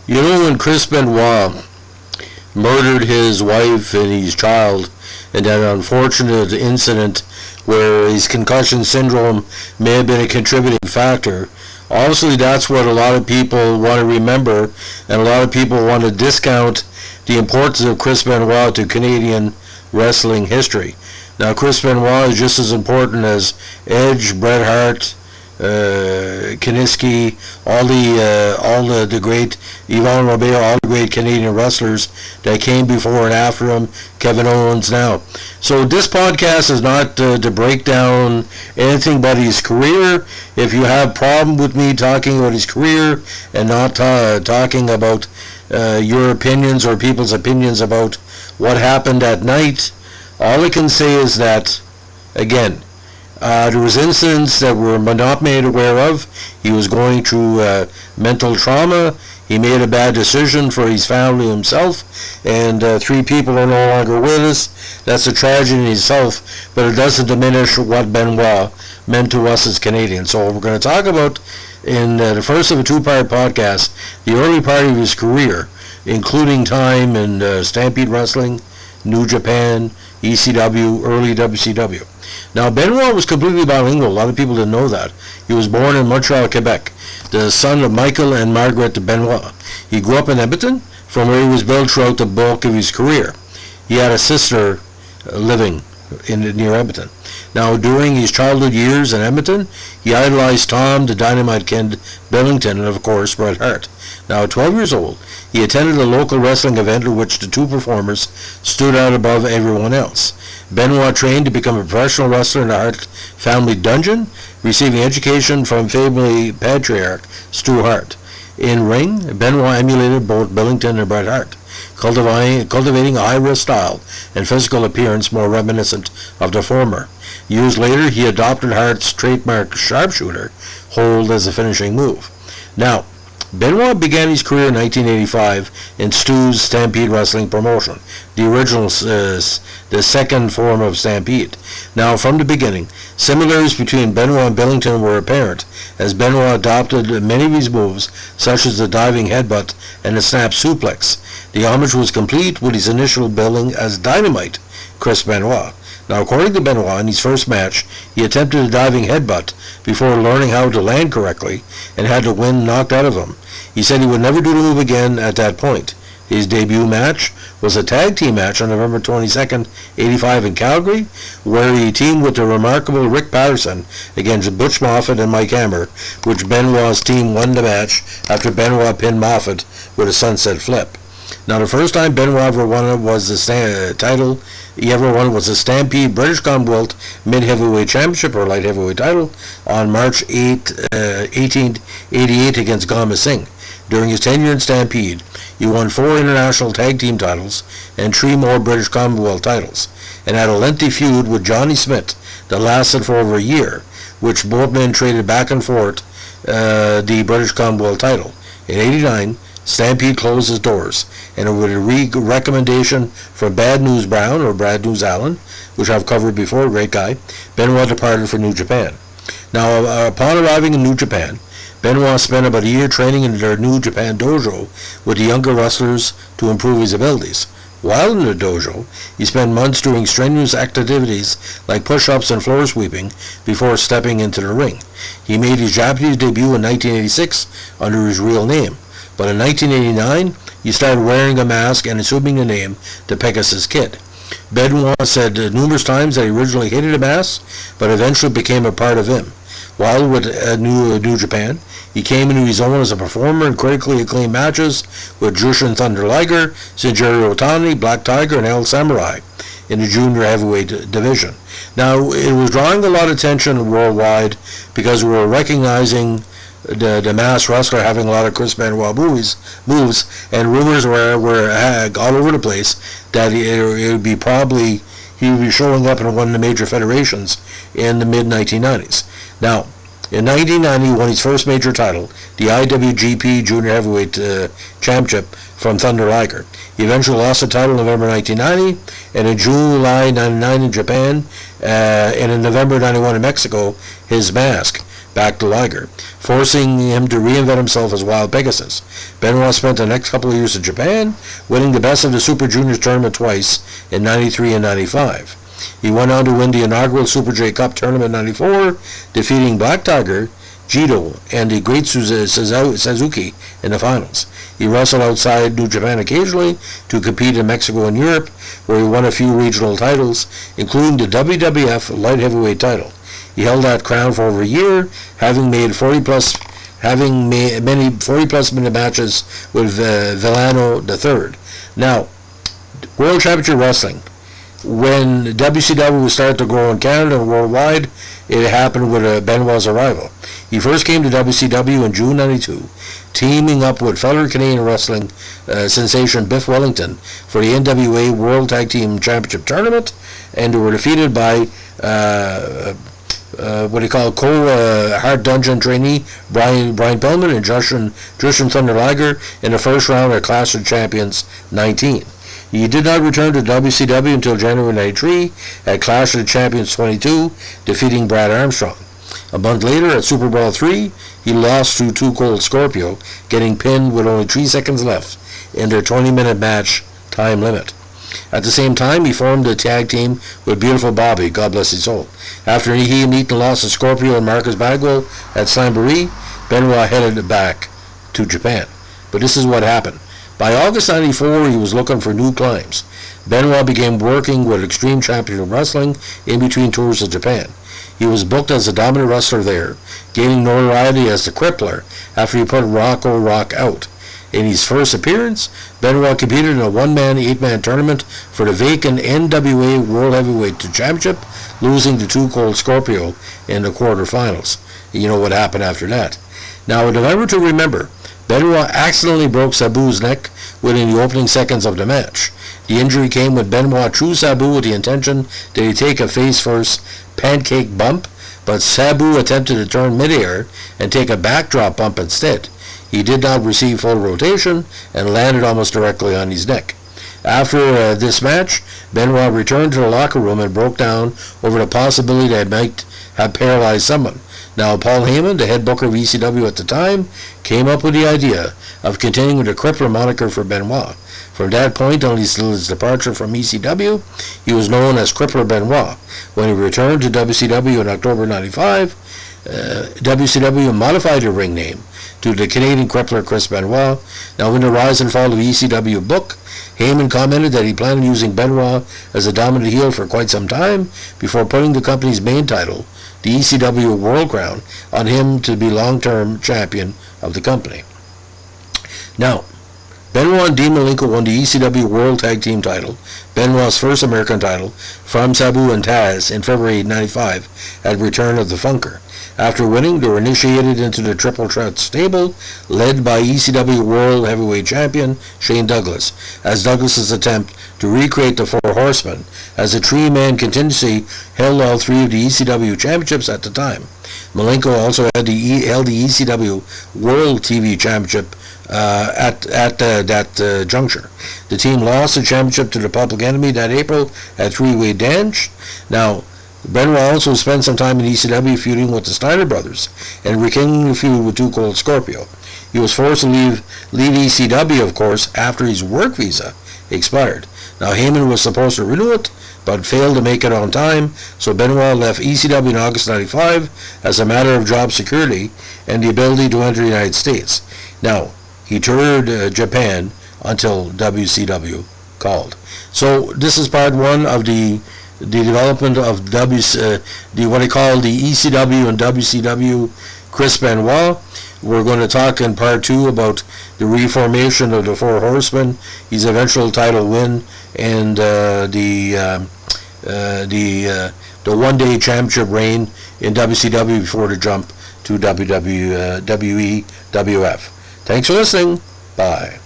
You know, when Chris Benoit murdered his wife and his child in that unfortunate incident where his concussion syndrome may have been a contributing factor, obviously that's what a lot of people want to remember, and a lot of people want to discount the importance of Chris Benoit to Canadian wrestling history. Now, Chris Benoit is just as important as Edge, Bret Hart, Kiniski, all the great Yvon Robert, all the great Canadian wrestlers that came before and after him, Kevin Owens now. So this podcast is not to break down anything but his career. If you have a problem with me talking about his career and not talking about your opinions or people's opinions about what happened that night, all I can say is that, again, there was incidents that were not made aware of. He was going through mental trauma. He made a bad decision for his family himself, and 3 people are no longer with us. That's a tragedy in itself, but it doesn't diminish what Benoit meant to us as Canadians. So we're going to talk about, in the first of a 2-part podcast, the early part of his career, including time in Stampede Wrestling, New Japan, ECW, early WCW. Now, Benoit was completely bilingual. A lot of people didn't know that. He was born in Montreal, Quebec, the son of Michael and Margaret Benoit. He grew up in Edmonton, from where he was built throughout the bulk of his career. He had a sister living near Edmonton. Now, during his childhood years in Edmonton, he idolized Tom the Dynamite Kid Billington and, of course, Bret Hart. Now, at 12 years old, he attended a local wrestling event in which the 2 performers stood out above everyone else. Benoit trained to become a professional wrestler in the Hart family dungeon, receiving education from family patriarch Stu Hart. In ring, Benoit emulated both Billington and Bret Hart, cultivating a high-risk style and physical appearance more reminiscent of the former. Years later, he adopted Hart's trademark sharpshooter hold as a finishing move. Now, Benoit began his career in 1985 in Stu's Stampede Wrestling promotion, the original, the second form of Stampede. Now, from the beginning, similarities between Benoit and Billington were apparent, as Benoit adopted many of his moves, such as the diving headbutt and the snap suplex. The homage was complete with his initial billing as Dynamite Chris Benoit. Now, according to Benoit, in his first match, he attempted a diving headbutt before learning how to land correctly and had the wind knocked out of him. He said he would never do the move again at that point. His debut match was a tag team match on November 22nd, 85 in Calgary, where he teamed with the remarkable Rick Patterson against Butch Moffat and Mike Hammer, which Benoit's team won the match after Benoit pinned Moffat with a sunset flip. Now, the first time Benoit ever won was the title he ever won was the Stampede British Commonwealth Mid-Heavyweight Championship, or Light Heavyweight title, on March 8, 1888 against Gama Singh. During his tenure in Stampede, he won 4 international tag team titles and 3 more British Commonwealth titles, and had a lengthy feud with Johnny Smith that lasted for over a year, which both men traded back and forth the British Commonwealth title. In '89, Stampede closed its doors, and with a recommendation from Bad News Brown, or Brad News Allen, which I've covered before, great guy, Benoit departed for New Japan. Now, upon arriving in New Japan, Benoit spent about a year training in their New Japan dojo with the younger wrestlers to improve his abilities. While in the dojo, he spent months doing strenuous activities like push-ups and floor sweeping before stepping into the ring. He made his Japanese debut in 1986 under his real name, but in 1989, he started wearing a mask and assuming the name the Pegasus Kid. Benoit said numerous times that he originally hated the mask, but eventually became a part of him. While with New Japan, he came into his own as a performer in critically acclaimed matches with Jushin Thunder Liger, Shinjiro Otani, Black Tiger, and El Samurai in the junior heavyweight division. Now, it was drawing a lot of attention worldwide because we were recognizing the masked wrestler having a lot of Chris Benoit moves, and rumors were all over the place that it would be probably he would be showing up in one of the major federations in the mid-1990s. Now, in 1990, he won his first major title, the IWGP Junior Heavyweight Championship from Thunder Liger. He eventually lost the title in November 1990, and in July 1999 in Japan, and in November 1991 in Mexico, his mask back to Liger, forcing him to reinvent himself as Wild Pegasus. Benoit spent the next couple of years in Japan, winning the Best of the Super Juniors tournament twice in 93 and 95. He went on to win the inaugural Super J Cup tournament in 94, defeating Black Tiger, Jito, and the Great Suzuki in the finals. He wrestled outside New Japan occasionally to compete in Mexico and Europe, where he won a few regional titles, including the WWF Light Heavyweight title. He held that crown for over a year, having made 40-plus minute matches with Villano III. Now, World Championship Wrestling. When WCW started to grow in Canada and worldwide, it happened with Benoit's arrival. He first came to WCW in June 92, teaming up with fellow Canadian wrestling sensation Biff Wellington for the NWA World Tag Team Championship Tournament, and they were defeated by Hart Dungeon trainee Brian Pillman and Justin Thunder Liger in the first round at Clash of Champions 19. He did not return to WCW until January 93 at Clash of the Champions 22, defeating Brad Armstrong. A month later, at Super Brawl 3, he lost to Too Cold Scorpio, getting pinned with only 3 seconds left in their 20-minute match time limit. At the same time, he formed a tag team with Beautiful Bobby, God bless his soul. After he and Eaton lost to Scorpio and Marcus Bagwell at Slamboree, Benoit headed back to Japan. But this is what happened. By August 94, he was looking for new climbs. Benoit began working with Extreme Championship Wrestling in between tours of Japan. He was booked as a dominant wrestler there, gaining notoriety as the Crippler after he put Rocco Rock out. In his first appearance, Benoit competed in a one-man, eight-man tournament for the vacant NWA World Heavyweight Championship, losing to Too Cold Scorpio in the quarterfinals. You know what happened after that. Now, in November to remember, Benoit accidentally broke Sabu's neck within the opening seconds of the match. The injury came when Benoit threw Sabu with the intention that he take a face-first pancake bump, but Sabu attempted to turn midair and take a backdrop bump instead. He did not receive full rotation and landed almost directly on his neck. After this match, Benoit returned to the locker room and broke down over the possibility that he might have paralyzed someone. Now, Paul Heyman, the head booker of ECW at the time, came up with the idea of continuing with the Crippler moniker for Benoit. From that point on until his departure from ECW, he was known as Crippler Benoit. When he returned to WCW in October 95, WCW modified the ring name to the Canadian Crippler Chris Benoit. Now, in the rise and fall of ECW book, Heyman commented that he planned on using Benoit as a dominant heel for quite some time before putting the company's main title, the ECW World Crown, on him to be long-term champion of the company. Now, Benoit and Dean Malenko won the ECW World Tag Team title, Benoit's first American title, from Sabu and Taz in February 95 at Return of the Funker. After winning, they were initiated into the Triple Threat stable, led by ECW World Heavyweight Champion Shane Douglas, as Douglas's attempt to recreate the Four Horsemen, as a three-man contingency held all three of the ECW championships at the time. Malenko also held the ECW World TV Championship at that juncture. The team lost the championship to the Public Enemy that April at three-way dance. Now, Benoit also spent some time in ECW feuding with the Steiner brothers and rekindling the feud with Too Cold Scorpio. He was forced to leave ECW, of course, after his work visa expired. Now, Heyman was supposed to renew it, but failed to make it on time, so Benoit left ECW in August 95 as a matter of job security and the ability to enter the United States. Now, he toured Japan until WCW called. So this is part one of the development of what I call the ECW and WCW Chris Benoit. We're going to talk in part two about the reformation of the Four Horsemen, his eventual title win, and the one-day championship reign in WCW before the jump to WWF. Thanks for listening. Bye.